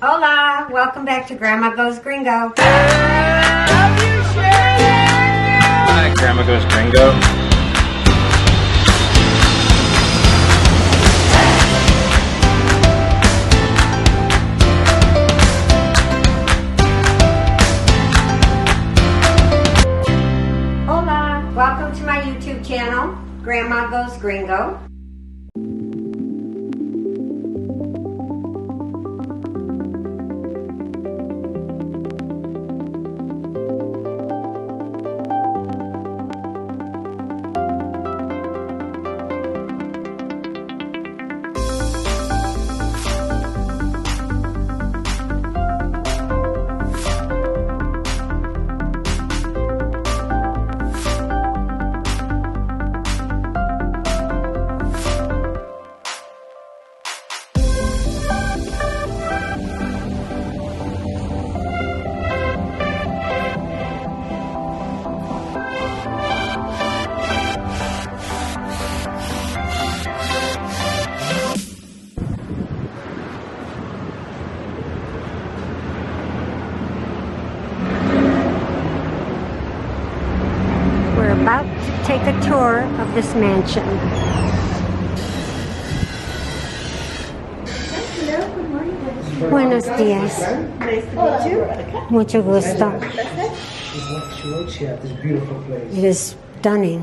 Hola, welcome back to Grandma Goes Gringo. Hi, Grandma Goes Gringo. Hola, welcome to my YouTube channel, Grandma Goes Gringo. We're about to take a tour of this mansion. Hello, good morning. Buenos días. Nice to meet you. Mucho gusto. She works here at this beautiful place. It is stunning.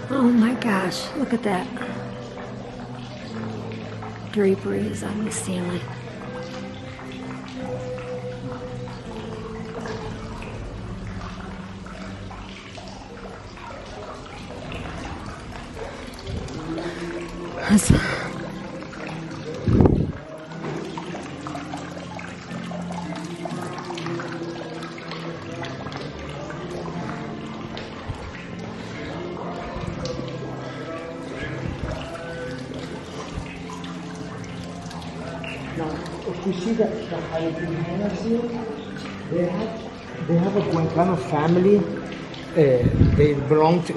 Oh my gosh, look at that. Draperies on the ceiling. Now, if you see the jalapenos here, they have a Cuencano family. They belong to.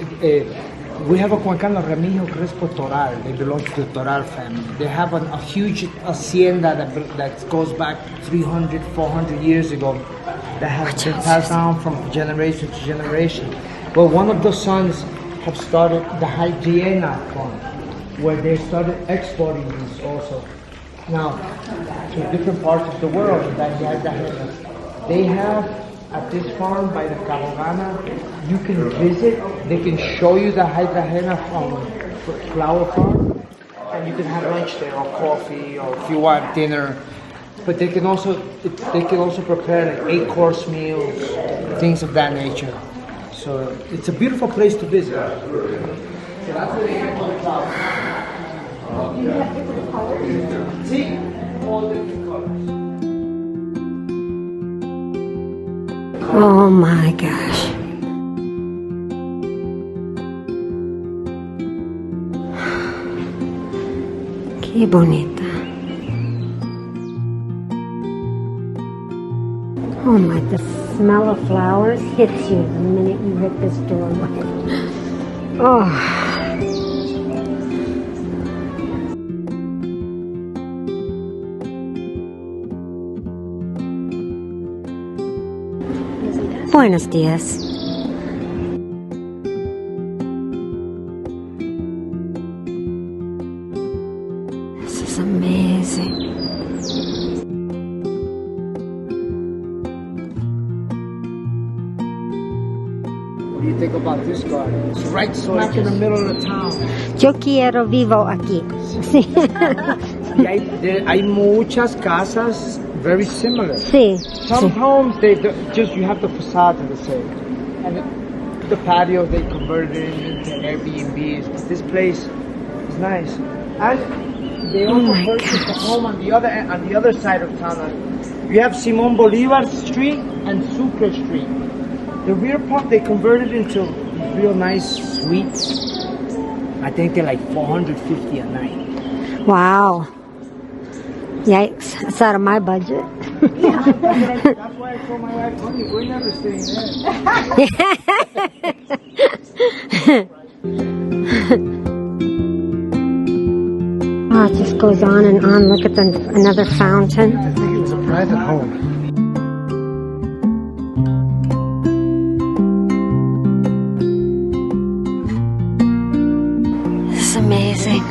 We have a Cuencano Remigio Crespo Doral. They belong to the Doral family. They have a huge hacienda that goes back 300, 400 years ago. That has been passed down from generation to generation. Well, one of the sons have started the Hygiena farm, where they started exporting these also. Now, to different parts of the world, they have at this farm by the Cabogana, you can visit, they can show you the Hydrogena flower farm, and you can have lunch there, or coffee, or if you want dinner. But they can also prepare like 8-course meals, things of that nature. So it's a beautiful place to visit. See, all different colors. Oh my gosh. Qué bonita. Oh my, the smell of flowers hits you the minute you hit this doorway. Oh. Buenos días. This is amazing. What do you think about this garden? It's right smack in the middle of the town. Yo quiero vivo aquí. Sí. Y hay muchas casas very similar. Sí. Some homes, you have the facade to the same. And the patio, they converted it into Airbnbs. This place is nice. And they also purchased a home on the other side of town. You have Simon Bolivar Street and Sucre Street. The rear part they converted into real nice suites. I think they're like $450 a night. Wow. Yikes. That's out of my budget. That's why I told my wife, honey, we're never staying there. Oh, it just goes on and on. Look at another fountain. I think it was a private home. This is amazing.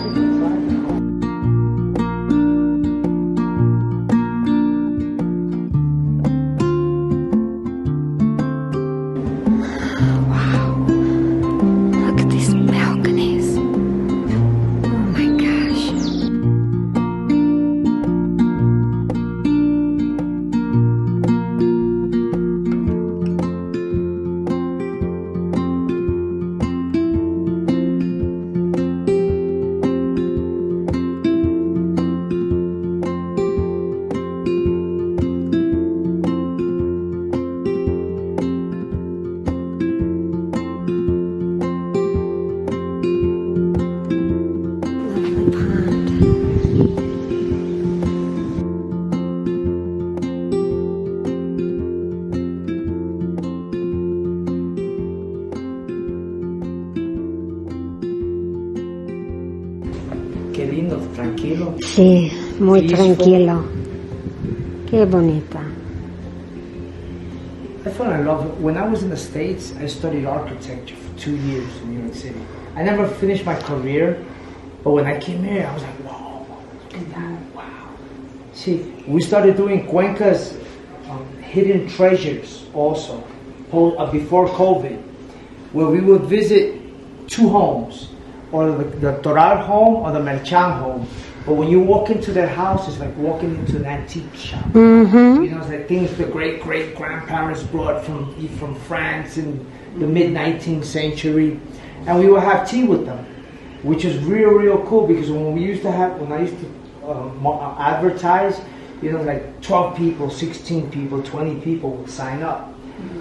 Qué lindo, tranquilo. Sí, muy Peaceful. tranquilo. Qué bonita. I fell in love. When I was in the States, I studied architecture for 2 years in New York City. I never finished my career, but when I came here, I was like, whoa, look at that, wow. See, we started doing Cuenca's hidden treasures also, before COVID, where we would visit 2 homes, or the Doral home or the Merchant home. But when you walk into their house, it's like walking into an antique shop. Mm-hmm. You know, it's like things the great-great-grandparents brought from France in the mid-19th century. And we would have tea with them, which is real cool, because when I used to advertise, you know, like 12 people, 16 people, 20 people would sign up.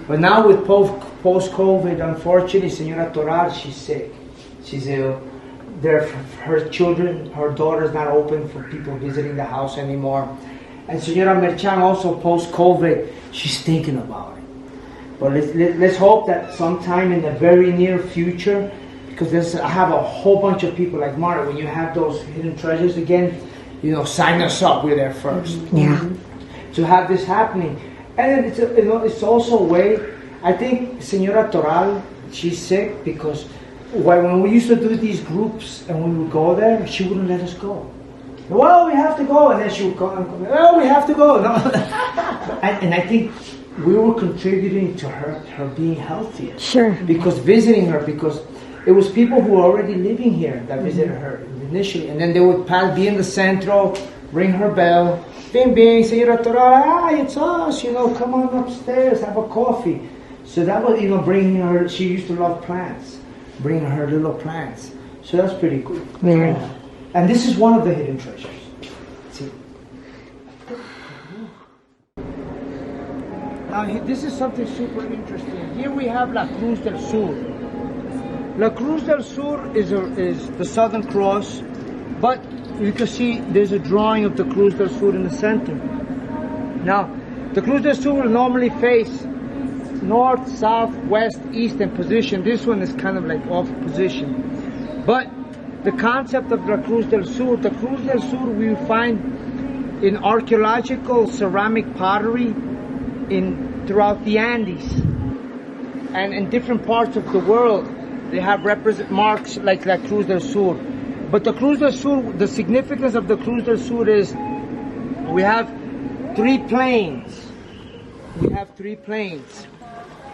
But now with post-COVID, unfortunately, Señora Doral, she's sick. She's ill. Her children, her daughter's not open for people visiting the house anymore. And Señora Merchant also post-COVID, she's thinking about it. But let's hope that sometime in the very near future, because I have a whole bunch of people like Marta, when you have those hidden treasures again, you know, sign us up, we're there first. Yeah. To have this happening. And it's also a way, I think Señora Doral, she's sick because when we used to do these groups and we would go there, she wouldn't let us go. Well, we have to go, and then she would go and come. Well, we have to go. No. and I think we were contributing to her being healthier. Sure. Because visiting her, because it was people who were already living here that visited her initially, and then they would be in the centro, ring her bell, bing bing, Señora Doral, it's us, you know, come on upstairs, have a coffee. So that was, you know, bringing her. She used to love plants. Bring her little plants. So that's pretty cool. Very. And this is one of the hidden treasures. See? Now this is something super interesting. Here we have La Cruz del Sur. La Cruz del Sur is the Southern Cross, but you can see there's a drawing of the Cruz del Sur in the center. Now, the Cruz del Sur will normally face north, south, west, east in position. This one is kind of like off position. But the concept of La Cruz del Sur we find in archaeological ceramic pottery throughout the Andes. And in different parts of the world, they have represent marks like La Cruz del Sur. But the Cruz del Sur, the significance of the Cruz del Sur is we have 3 planes. We have 3 planes.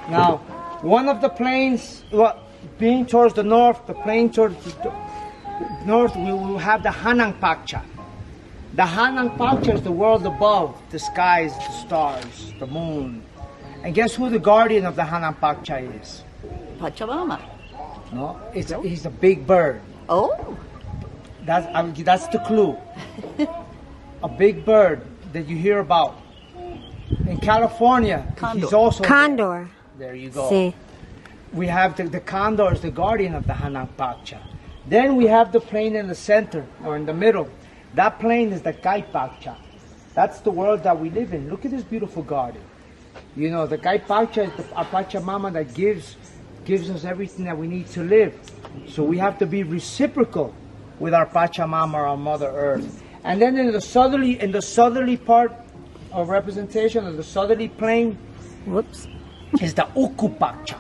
Now, one of the planes, being towards the north, the plane towards the north, we will have the Hanang Pakcha. The Hanang Pakcha is the world above, the skies, the stars, the moon. And guess who the guardian of the Hanang Pakcha is? Pachamama. No, he's a big bird. Oh. That's the clue. A big bird that you hear about. In California, he's also Condor. There you go. Sí. We have the condor is the guardian of the Hanang Pakcha. Then we have the plane in the center or in the middle. That plane is the Kai Pakcha. That's the world that we live in. Look at this beautiful garden. You know, the Kai Pakcha is our Pachamama that gives us everything that we need to live. So we have to be reciprocal with our Pachamama, our Mother Earth. And then in the southerly part of representation of the southerly plane, Whoops. is the Uku Pakcha.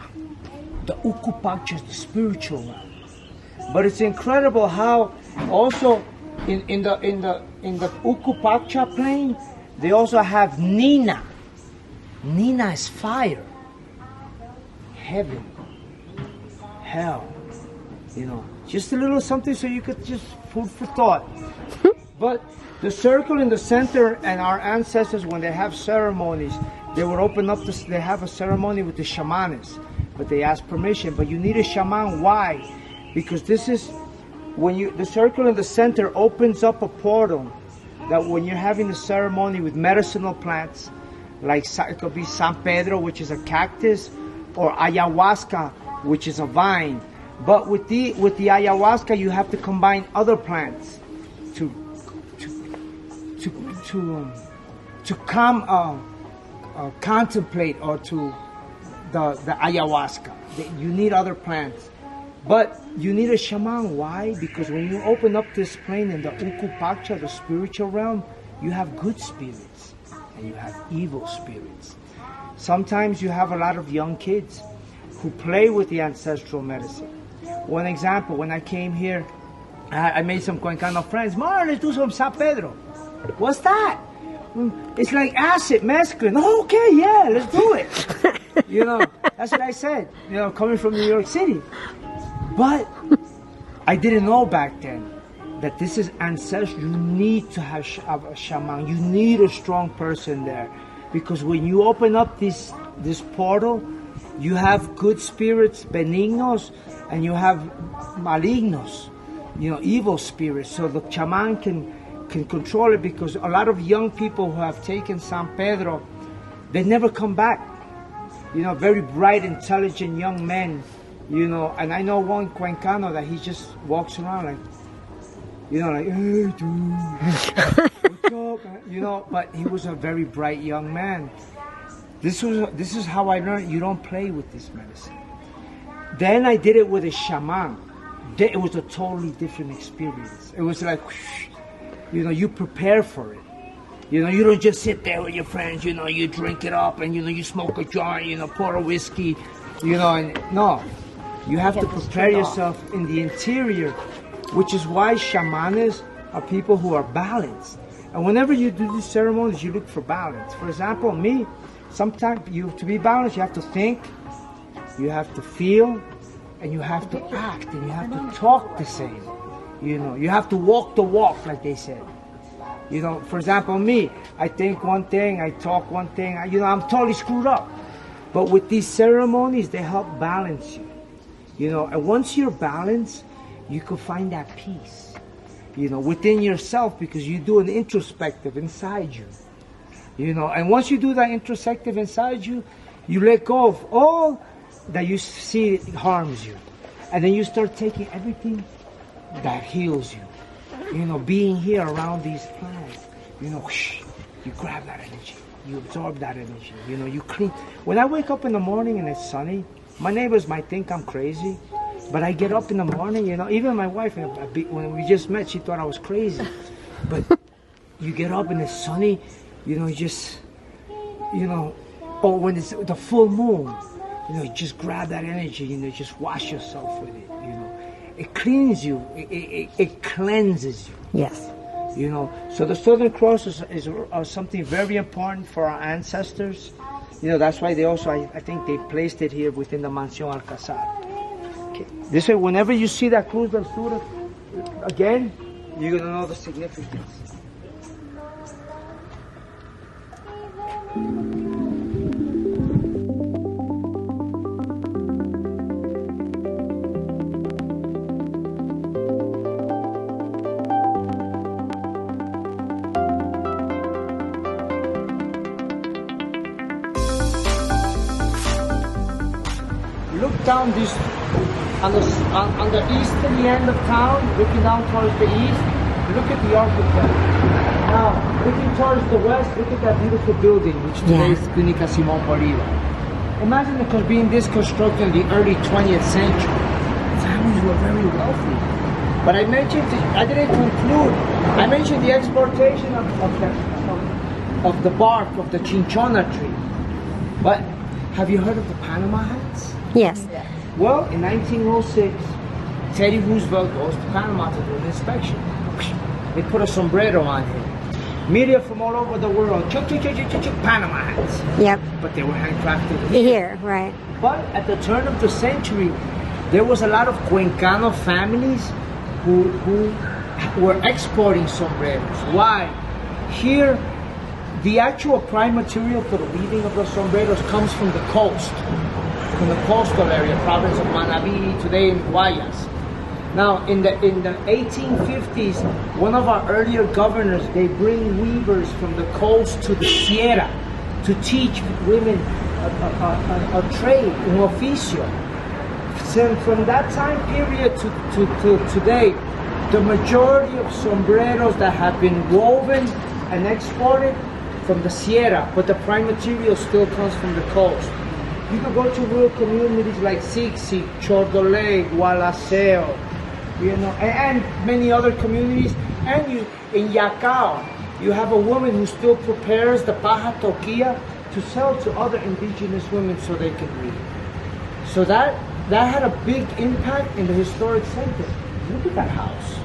The Uku Pakcha is the spiritual realm. But it's incredible how also in the Uku Pakcha plane, they also have Nina. Nina is fire. Heaven. Hell. You know, just a little something so you could just food for thought. But the circle in the center and our ancestors, when they have ceremonies, they would open up this, they have a ceremony with the shamans, but they ask permission. But you need a shaman. Why? Because this is when the circle in the center opens up a portal that when you're having the ceremony with medicinal plants, like it could be San Pedro, which is a cactus, or ayahuasca, which is a vine. But with the ayahuasca, you have to combine other plants to contemplate or to the ayahuasca. You need other plants. But you need a shaman. Why? Because when you open up this plane in the Uku Pakcha, the spiritual realm, you have good spirits and you have evil spirits. Sometimes you have a lot of young kids who play with the ancestral medicine. One example, when I came here, I made some Cuencano friends. Mar, let's do some San Pedro. What's that? It's like acid, mescaline. Oh, okay, yeah, let's do it. You know, that's what I said, you know, coming from New York City. But I didn't know back then that this is ancestral. You need to have a shaman. You need a strong person there. Because when you open up this portal, you have good spirits, benignos, and you have malignos, you know, evil spirits. So the shaman can control it, because a lot of young people who have taken San Pedro, they never come back. You know, very bright, intelligent young men, you know, and I know one Cuencano that he just walks around like, you know, like, hey, dude, what's up, man? You know, but he was a very bright young man. This is how I learned you don't play with this medicine. Then I did it with a shaman. It was a totally different experience. It was like, you know, you prepare for it. You know, you don't just sit there with your friends, you know, you drink it up and, you know, you smoke a joint, you know, pour a whiskey, you know, and no. You have to prepare yourself in the interior, which is why shamans are people who are balanced. And whenever you do these ceremonies, you look for balance. For example, me, sometimes to be balanced, you have to think, you have to feel, and you have to act, and you have to talk the same. You know, you have to walk the walk, like they said. You know, for example, me, I think one thing, I talk one thing, you know, I'm totally screwed up. But with these ceremonies, they help balance you. You know, and once you're balanced, you can find that peace, you know, within yourself, because you do an introspective inside you. You know, and once you do that introspective inside you, you let go of all that you see harms you. And then you start taking everything that heals you. You know, being here around these plants, you know, you grab that energy, you absorb that energy, you know, you clean. When I wake up in the morning and it's sunny, my neighbors might think I'm crazy, but I get up in the morning, you know, even my wife, when we just met, she thought I was crazy. But you get up and it's sunny, you know, you just, you know, or when it's the full moon, you know, you just grab that energy, you know, just wash yourself with it, you know. It cleans you, it cleanses you. Yes. You know, so the Southern Cross is something very important for our ancestors. You know, that's why they also, I think they placed it here within the Mansión Alcázar. Okay. This way, whenever you see that Cruz del Sur again, you're going to know the significance. look down this on the easterly end of town, looking down towards the east, look at the architecture. Now, looking towards the west, look at that beautiful building, which today is Clínica Simón Bolívar. Imagine it being this constructed in the early 20th century. Families were very wealthy. But I mentioned, I didn't conclude, I mentioned the exportation of the bark of the cinchona tree. But have you heard of the Panama hats? Yes. Well, in 1906, Teddy Roosevelt goes to Panama to do an inspection. They put a sombrero on him. Media from all over the world, Panama hats. Yep. But they were handcrafted Here, right. But at the turn of the century, there was a lot of Cuencano families who were exporting sombreros. Why? Here, the actual prime material for the weaving of the sombreros comes from the coast, from the coastal area, province of Manabí, today in Guayas. Now, in the 1850s, one of our earlier governors, they bring weavers from the coast to the Sierra to teach women a trade, un oficio. So from that time period to today, the majority of sombreros that have been woven and exported from the Sierra, but the prime material still comes from the coast. You can go to rural communities like Sixi, Chordole, Gualaceo, and many other communities. And in Yacao, you have a woman who still prepares the paja toquilla to sell to other indigenous women so they can read. So that had a big impact in the historic center. Look at that house.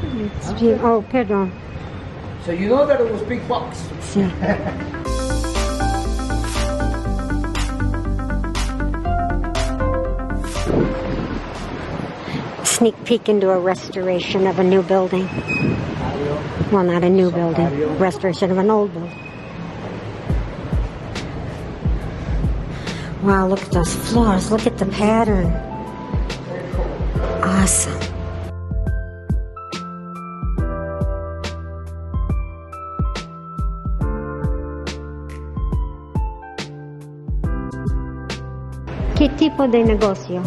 Oh, perdón. So you know that it was big bucks. Sí. Sneak peek into a restoration of a new building. Well, not a new building. Restoration of an old building. Wow, look at those floors. Look at the pattern. Awesome. ¿Qué tipo de negocio?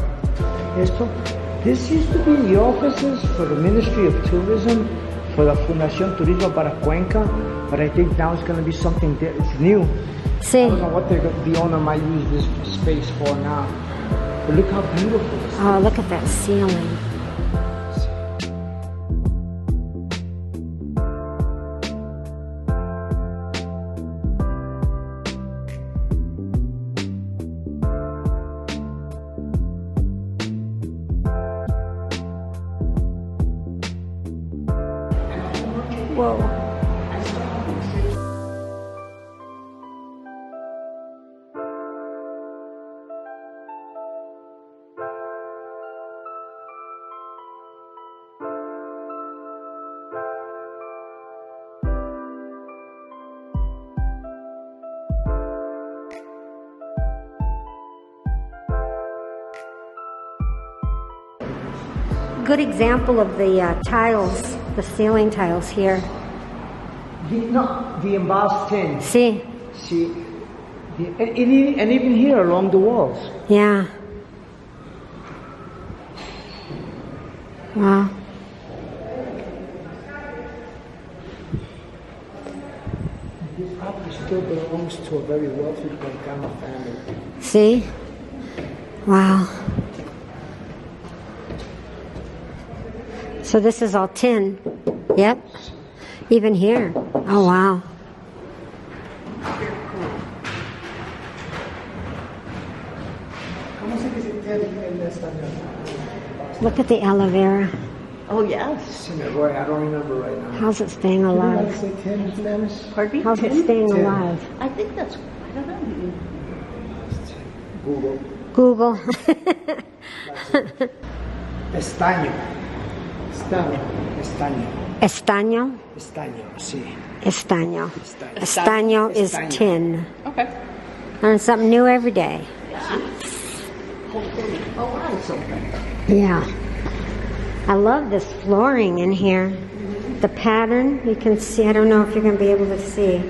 This used to be the offices for the Ministry of Tourism, for the Fundación Turismo para Cuenca, but I think now it's going to be something it's new. Sí. I don't know what the owner might use this space for now. But look how beautiful it is. Oh, look at that ceiling. Whoa. Good example of the tiles, the ceiling tiles here. The embossed tin. Sí. See, and even here along the walls. Yeah. Wow. This property still belongs to a very wealthy Cuencano family. See? Wow. So this is all tin. Yep. Even here. Oh, wow. Look at the aloe vera. Oh, yes. I don't remember right now. How's it staying alive? Pardon me? How's it staying alive? I think that's, I don't know. Google. Google. Estaño. Estaño? Estaño, sí. Estaño. Estaño is tin. Okay. Learn something new every day. Oh, wow, something. Yeah. I love this flooring in here. The pattern, you can see. I don't know if you're going to be able to see.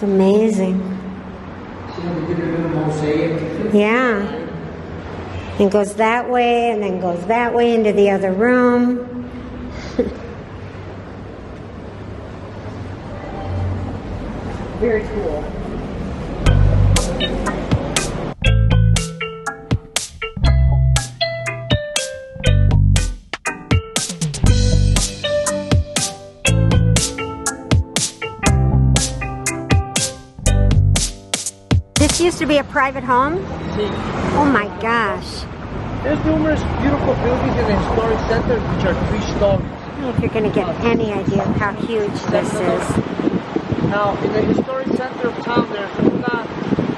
It's amazing. Yeah. And goes that way, and then goes that way into the other room. Very cool. This used to be a private home? Oh my gosh. There's numerous beautiful buildings in the historic center which are 3 stories. I don't know if you're going to get any idea of how huge this is. Now, in the historic center of town, there's una,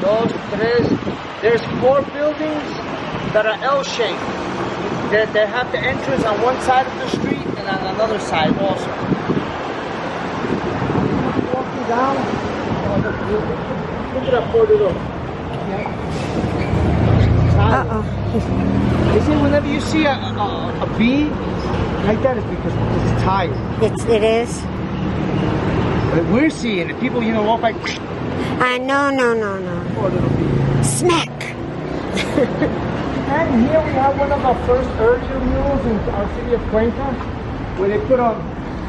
dos, tres. There's 4 buildings that are L-shaped. They have the entrance on one side of the street and on another side also. Walking down, look at that poor little. Uh-oh. They say whenever you see a bee like that, it's because it's tired. It is? But we're seeing it. People, walk like. No. Poor little bee. Smack. And here we have one of our first earlier murals in our city of Cuenca, where they put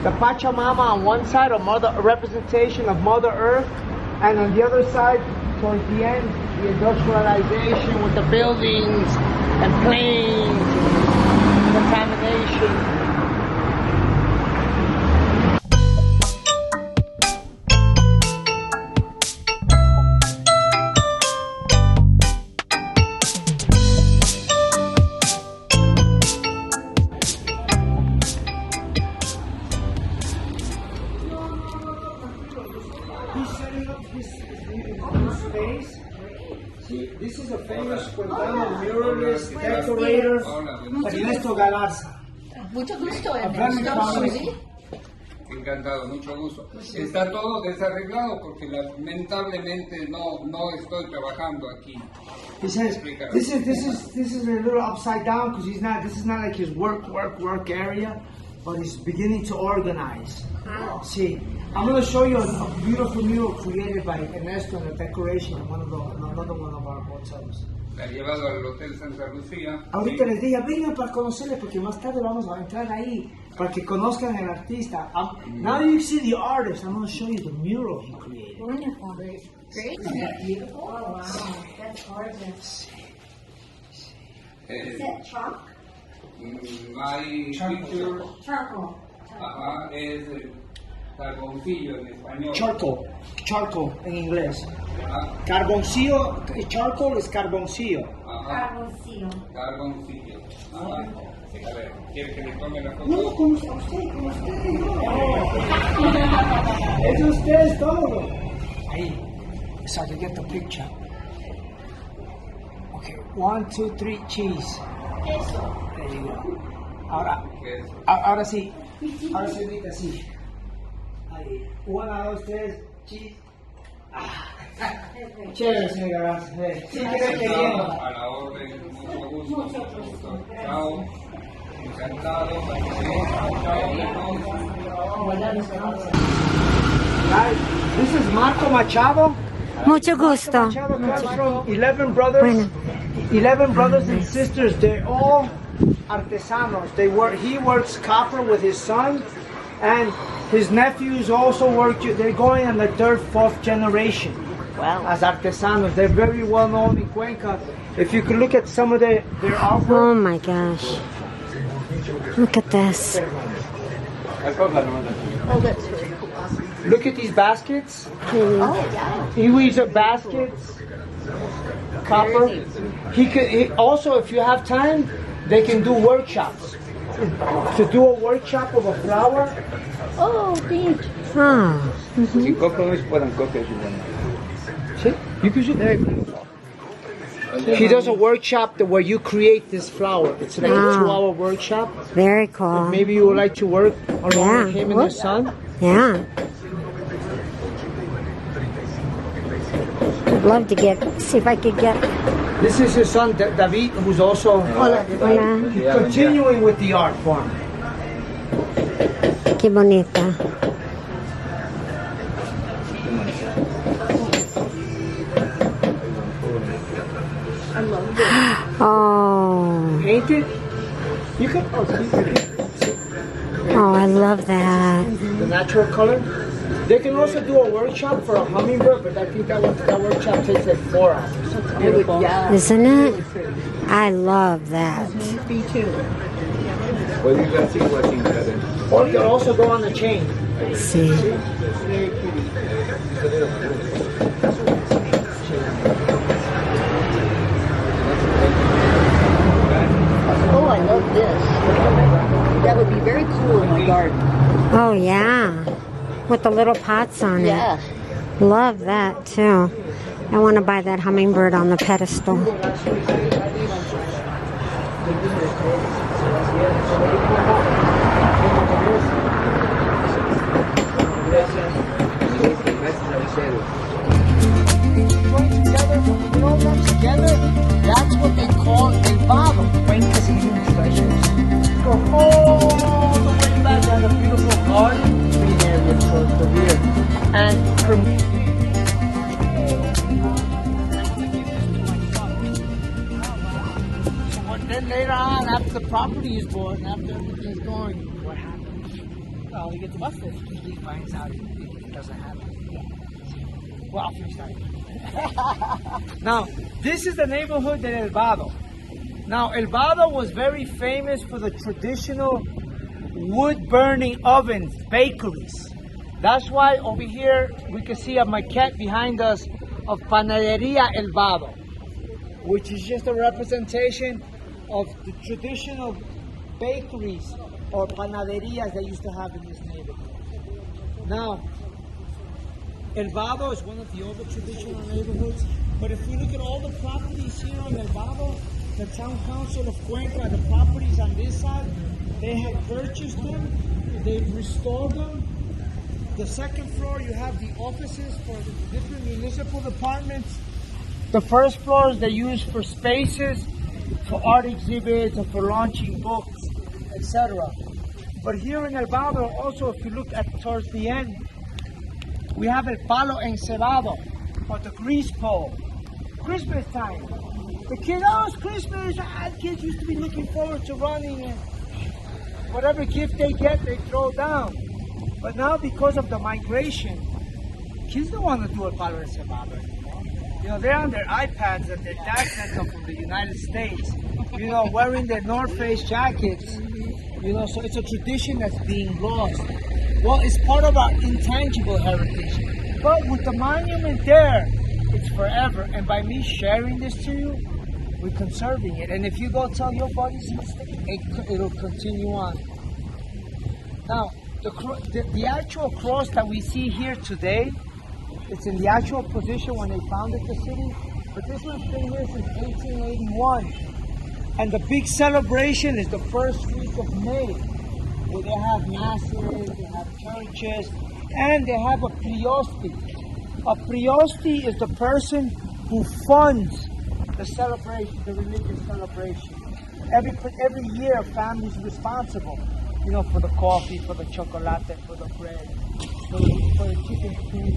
the Pachamama on one side, a representation of Mother Earth, and on the other side, towards the end, the industrialization with the buildings and planes, contamination. He's setting up his space. See, this is a famous Cuencano muralist, decorator, Ernesto Galarza. Mucho gusto, A very prominent. Encantado, mucho gusto. Está todo desarreglado porque lamentablemente no estoy trabajando aquí. He says this is a little upside down because this is not like his work area, but he's beginning to organize. Wow. See, I'm going to show you a beautiful mural created by Ernesto in a decoration in another one of our hotels. La he llevado al Hotel Santa Lucía. Ahorita les dije, vengan para conocerle porque más tarde vamos a entrar ahí para que conozcan al artista. Now you see the artist, I'm going to show you the mural he created. Wonderful. Great. Beautiful. Oh, wow. That's gorgeous. Is that chalk? My picture, Charcoal. ajá, es carboncillo en español. Charcoal en inglés. Ajá, Carboncillo, charcoal es carboncillo. ajá, Carboncillo. carboncillo. Ajá. A ver, ¿quiere que le tome la foto? No, como usted. Es usted todo. Ahí, so I can get the picture. Okay, 1, 2, 3, cheese. There you go. Ahora sí. Ahora sí, ahorita sí. Ahí. 1, 2, 3, cheese. Chévere, señora. Sí, creo que bien. A la orden, mucho gusto. Chao. Encantado. Guys, this is Marco Machado. Mucho gusto. Machado comes from 11 brothers. Bueno. 11 brothers and sisters. They're all artesanos. He works copper with his son, and his nephews also work. They're going on the 3rd, 4th generation. Wow. As artesanos. They're very well known in Cuenca. If you could look at some of their artwork. Oh my gosh. Look at this. Oh, that's very cool. Look at these baskets. Oh, yeah. He weaves up baskets, copper. He also, if you have time, they can do workshops. To do a workshop of a flower. Oh, neat. Oh. Si compromiso puedan copiar si bueno. See? You can shoot there. He does a workshop where you create this flower. It's like a 2-hour workshop. Very cool. Maybe you would like to work along with him and his son. Yeah. I'd love to see if I could get. This is his son, David, who's also continuing with the art form. Qué bonita. Oh. painted. You can, see Oh, I love that. the natural color. They can also do a workshop for a hummingbird, but I think that workshop takes like 4 hours. Beautiful. Yeah. Isn't it? I love that. Me too. Well, you can see what's in there. Or you can also go on the chain. See. Very pretty. Oh, I love this. That would be very cool in my garden. Oh, yeah. With the little pots on it. Yeah. Love that, too. I want to buy that hummingbird on the pedestal. That's what they call a Vado. Cuenca significa treasures. Go all the way back to the beautiful garden green area towards the rear. And from then later on, after the property is bought, and after everything's going, what happens? Well, he gets busted. He finds out it doesn't happen. Well, I'll finish that. Now, this is the neighborhood in El Vado. Now, El Vado was very famous for the traditional wood-burning ovens, bakeries. That's why over here we can see a maquette behind us of Panadería El Vado, which is just a representation of the traditional bakeries or panaderias they used to have in this neighborhood. Now, El Vado is one of the older traditional neighborhoods, but if we look at all the properties here on El Vado, the town council of Cuenca, the properties on this side, they have purchased them, they've restored them. The second floor, you have the offices for the different municipal departments. The first floors they use for spaces, for art exhibits, or for launching books, etc. But here in El Vado, also, if you look at towards the end, we have el palo encebado, or the grease pole. Christmas time. The kids, oh, it's Christmas. Kids used to be looking forward to running, and whatever gift they get, they throw down. But now, because of the migration, kids don't want to do el palo encebado anymore. You know, they're on their iPads that their dad sent them from the United States. You know, wearing their North Face jackets. You know, so it's a tradition that's being lost. Well, it's part of our intangible heritage. But with the monument there, it's forever. And by me sharing this to you, we're conserving it. And if you go tell your buddies, it'll continue on. Now, the actual cross that we see here today, it's in the actual position when they founded the city. But this one's been here since 1881. And the big celebration is the first week of May, where they have masses, they have churches, and they have a prioste. A prioste is the person who funds the celebration, the religious celebration. Every year, a family is responsible, you know, for the coffee, for the chocolate, for the bread, for the chicken stew.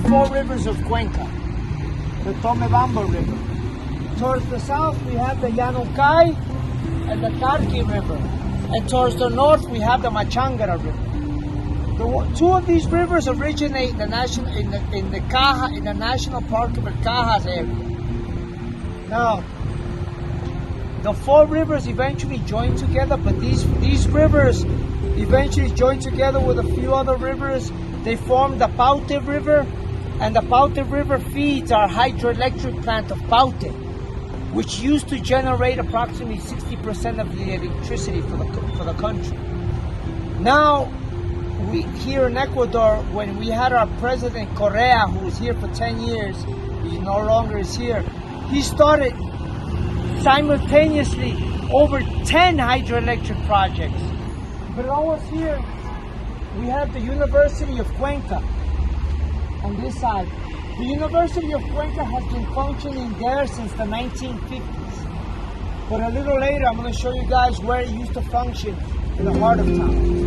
Four rivers of Cuenca, the Tomebamba River. Towards the south, we have the Yanucay and the Tarqui River. And towards the north, we have the Machangara River. Two of these rivers originate in the national park of El Cajas area. Now, the four rivers eventually join together, but these rivers eventually join together with a few other rivers. They form the Paute River, and the Paute River feeds our hydroelectric plant of Paute, which used to generate approximately 60% of the electricity for the country. Now, here in Ecuador, when we had our president Correa, who was here for 10 years, he no longer is here, he started simultaneously over 10 hydroelectric projects. But always here, we have the University of Cuenca on this side. The University of Cuenca has been functioning there since the 1950s. But a little later, I'm going to show you guys where it used to function in the heart of town.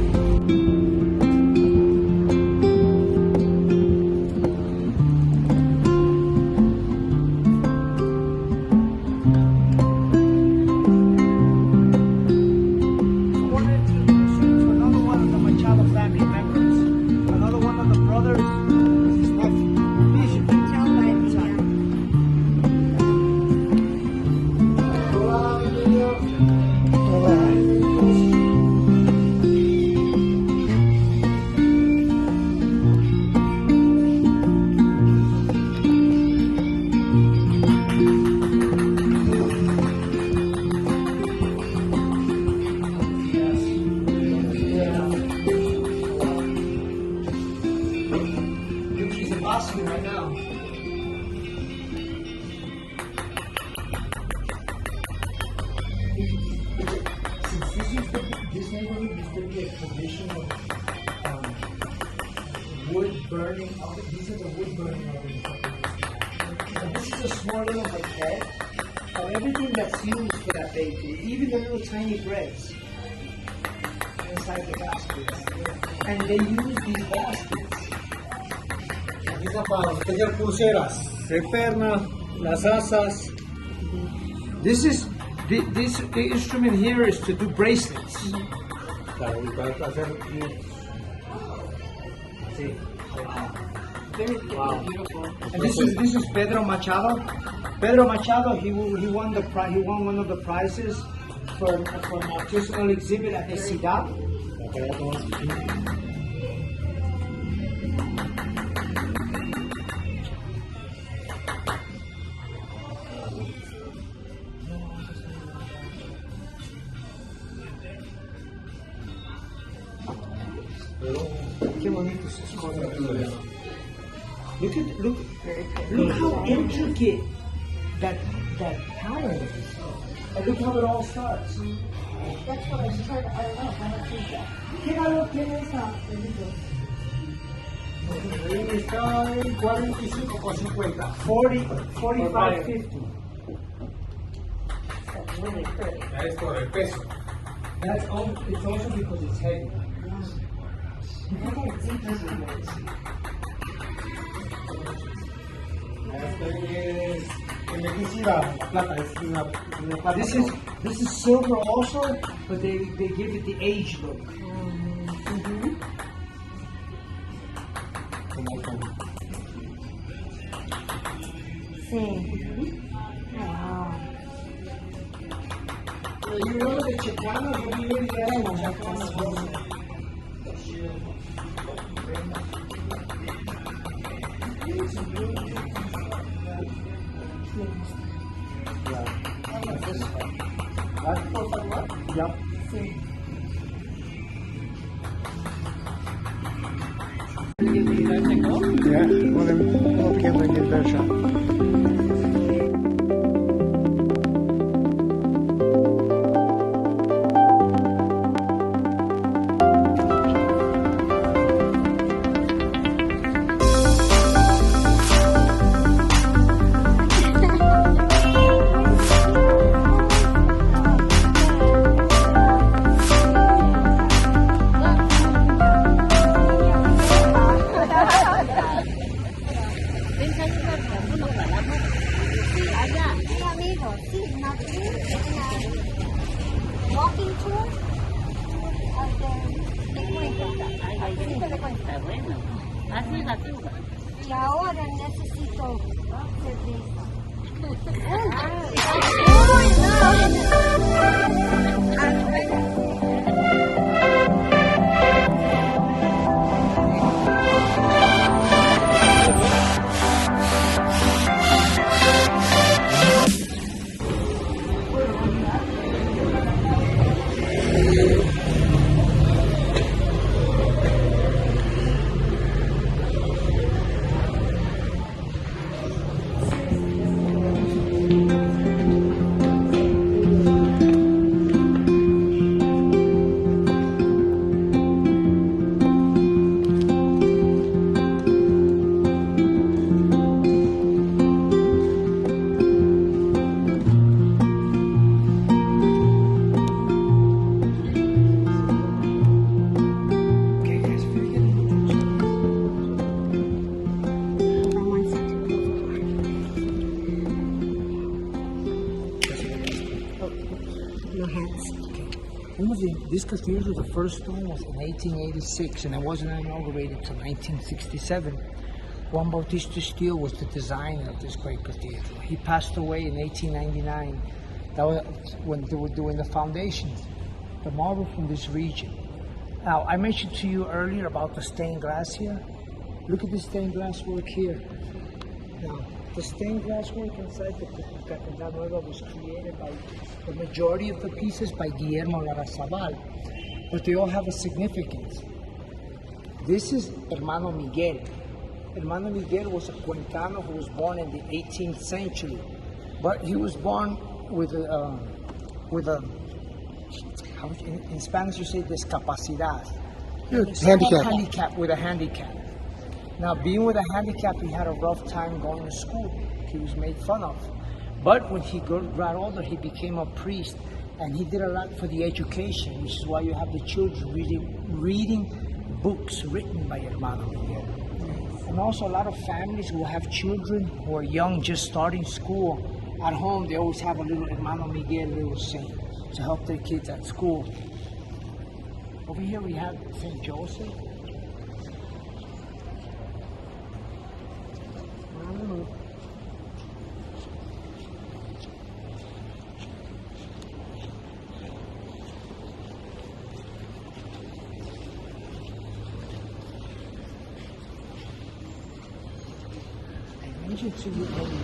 Right now. Since this neighborhood used to be a traditional wood burning oven, these are the wood burning ovens. And this is a small little maquette of everything that's used for that bakery, even the little tiny breads inside the baskets. And they use these baskets. Para hacer pulseras de perna, las asas. This instrument here is to do bracelets. Claro, y para hacer. Sí. Wow. And this is Pedro Machado. Pedro Machado, he won one of the prizes for an artisanal exhibit at the Ciudad. Qué bonito es esto. Look how intricate that pattern is. And look how it all starts. That's what I was trying to, I don't know, how much is that? ¿Qué valor tiene esa? Está en 45,50. 45.50. That's really pretty. Es por el peso. It's also because it's heavy. This is silver also, but they give it the age look. Sí. Wow. You know the Chicanos, you really Yep. Sí. Yeah, what can we get that shot? Walking tour de Cuenca. Bueno, así la tuba. Y ahora necesito cerveza. This cathedral, the first stone was in 1886, and it wasn't inaugurated until 1967. Juan Bautista Steele was the designer of this great cathedral. He passed away in 1899. That was when they were doing the foundations, the marble from this region. Now, I mentioned to you earlier about the stained glass here. Look at the stained glass work here. Now, the stained glass work inside the Cathedral was created by the majority of the pieces by Guillermo Larrazabal, but they all have a significance. This is Hermano Miguel. Hermano Miguel was a Cuencano who was born in the 18th century, but he was born with a in Spanish you say discapacidad. Handicap. With a handicap. Now, being with a handicap, he had a rough time going to school. He was made fun of. But when he got older, he became a priest, and he did a lot for the education, which is why you have the children reading books written by Hermano Miguel. And also a lot of families will have children who are young, just starting school. At home, they always have a little Hermano Miguel little saint to help their kids at school. Over here we have St. Joseph. To you earlier.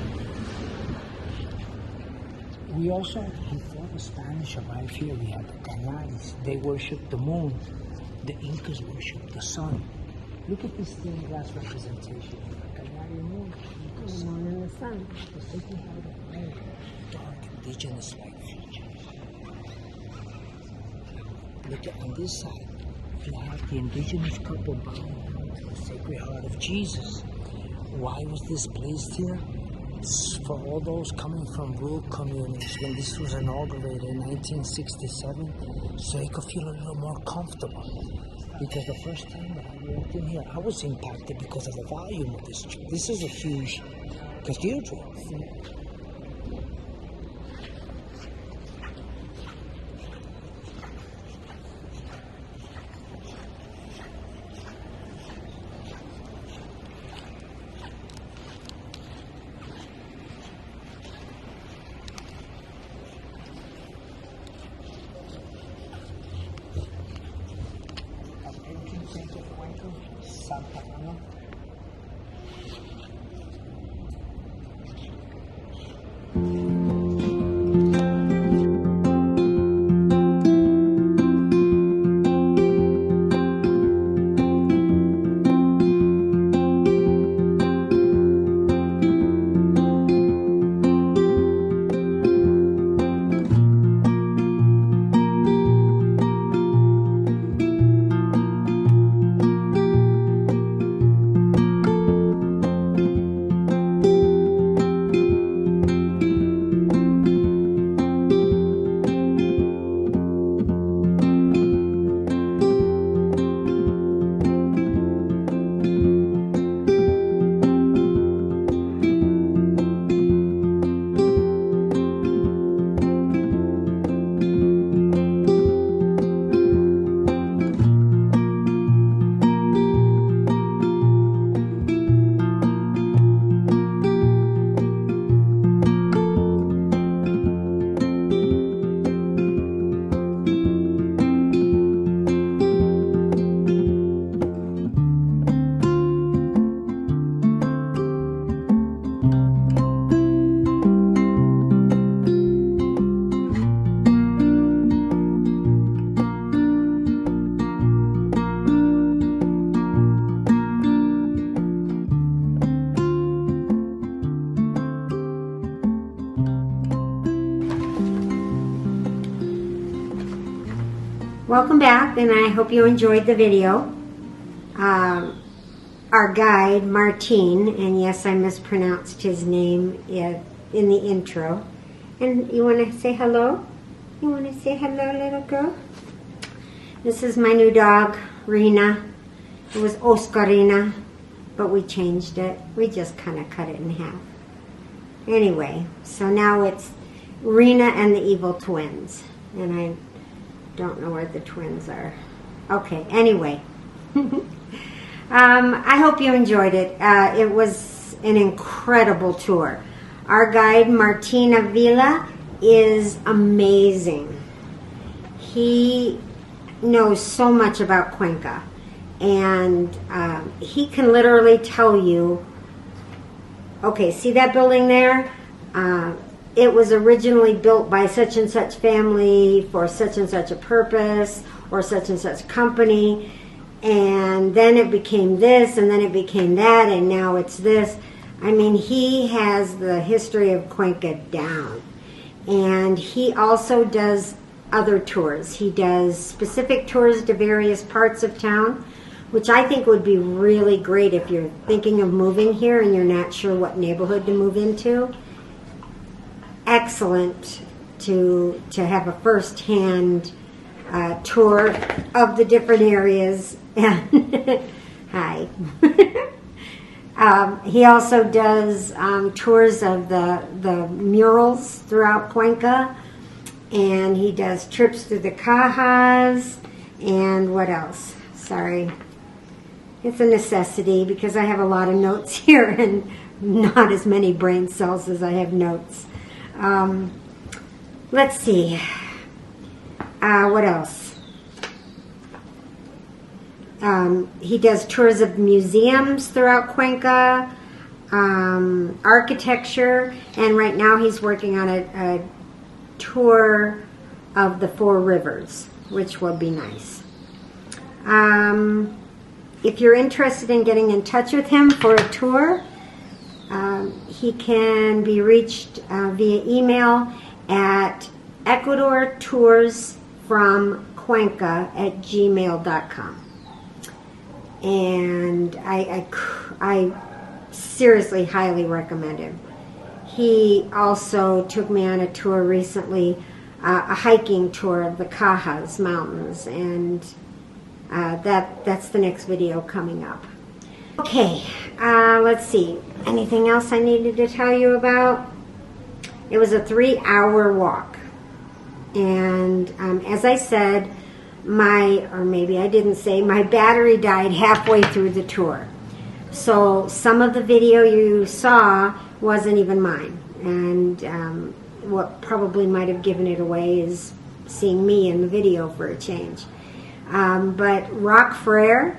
We also, before the Spanish arrived here, we had the Canaris. They worshipped the moon. The Incas worshipped the sun. Look at this stained glass representation. The Canary moon, the moon and the sun. The sacred heart of man, dark, indigenous-like features. Look at on this side, you have the indigenous couple bowing down to the Sacred Heart of Jesus. Why was this placed here? It's for all those coming from rural communities when this was inaugurated in 1967, so they could feel a little more comfortable. Because the first time that I walked in here, I was impacted because of the volume of this. This is a huge cathedral. Welcome back, and I hope you enjoyed the video. Our guide, Martin, and yes, I mispronounced his name in the intro. And you want to say hello? You want to say hello, little girl? This is my new dog, Rena. It was Oscarina, but we changed it. We just kind of cut it in half. Anyway, so now it's Rena and the Evil Twins. And Don't know where the twins are. Okay, anyway. I hope you enjoyed it. It was an incredible tour. Our guide, Martina Villa, is amazing. He knows so much about Cuenca, and he can literally tell you, okay, see that building there? It was originally built by such and such family for such and such a purpose or such and such company, and then it became this, and then it became that, and now it's this. I mean, he has the history of Cuenca down. And he also does other tours. He does specific tours to various parts of town, which I think would be really great if you're thinking of moving here and you're not sure what neighborhood to move into. Excellent to have a first-hand tour of the different areas. Hi. He also does tours of the murals throughout Cuenca, and he does trips through the cajas, and what else? Sorry. It's a necessity because I have a lot of notes here and not as many brain cells as I have notes. Let's see. What else? He does tours of museums throughout Cuenca, architecture, and right now he's working on a tour of the Four Rivers, which will be nice. If you're interested in getting in touch with him for a tour, he can be reached via email at ecuadoretoursfromcuenca@gmail.com. And I seriously highly recommend him. He also took me on a tour recently, a hiking tour of the Cajas Mountains, and that's the next video coming up. Okay, let's see. Anything else I needed to tell you about? It was a 3-hour walk, and as I said, or maybe I didn't say, my battery died halfway through the tour. So some of the video you saw wasn't even mine. And what probably might have given it away is seeing me in the video for a change. But Rock Frere,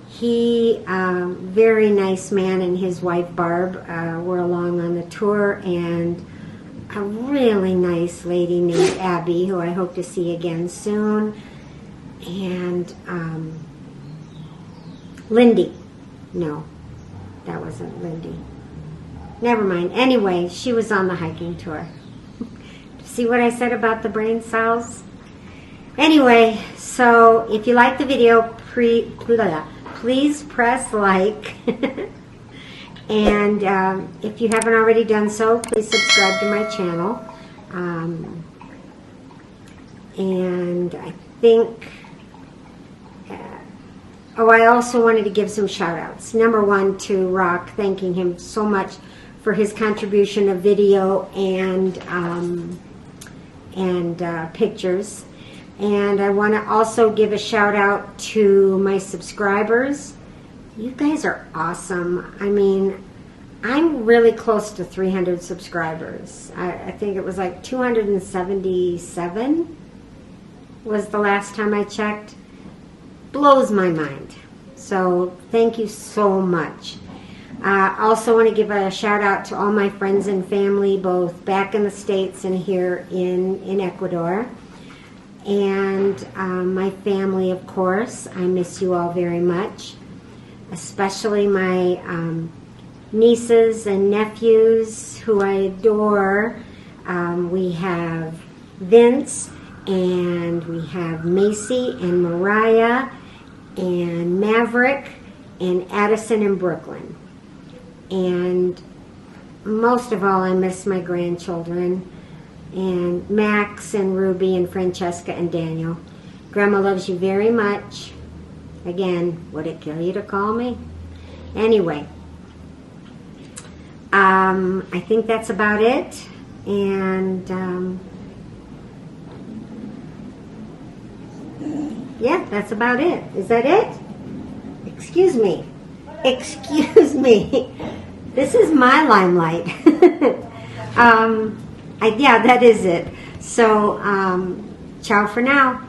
he, very nice man, and his wife Barb were along on the tour, and a really nice lady named Abby, who I hope to see again soon. And Lindy. No, that wasn't Lindy. Never mind. Anyway, she was on the hiking tour. See what I said about the brain cells? Anyway, so if you like the video, please press like. And if you haven't already done so, please subscribe to my channel. And I think... I also wanted to give some shout outs. Number one to Rock, thanking him so much for his contribution of video and pictures. And I want to also give a shout out to my subscribers. You guys are awesome. I mean, I'm really close to 300 subscribers. I think it was like 277 was the last time I checked. Blows my mind. So thank you so much. I also want to give a shout out to all my friends and family, both back in the States and here in Ecuador. And my family, of course. I miss you all very much. Especially my nieces and nephews, who I adore. We have Vince, and we have Macy and Mariah, and Maverick, and Addison and Brooklyn. And most of all, I miss my grandchildren, and Max and Ruby and Francesca and Daniel. Grandma loves you very much. Again, would it kill you to call me? Anyway, I think that's about it. And yeah, that's about it. Is that it? Excuse me. Excuse me. This is my limelight. Yeah, that is it. So, ciao for now.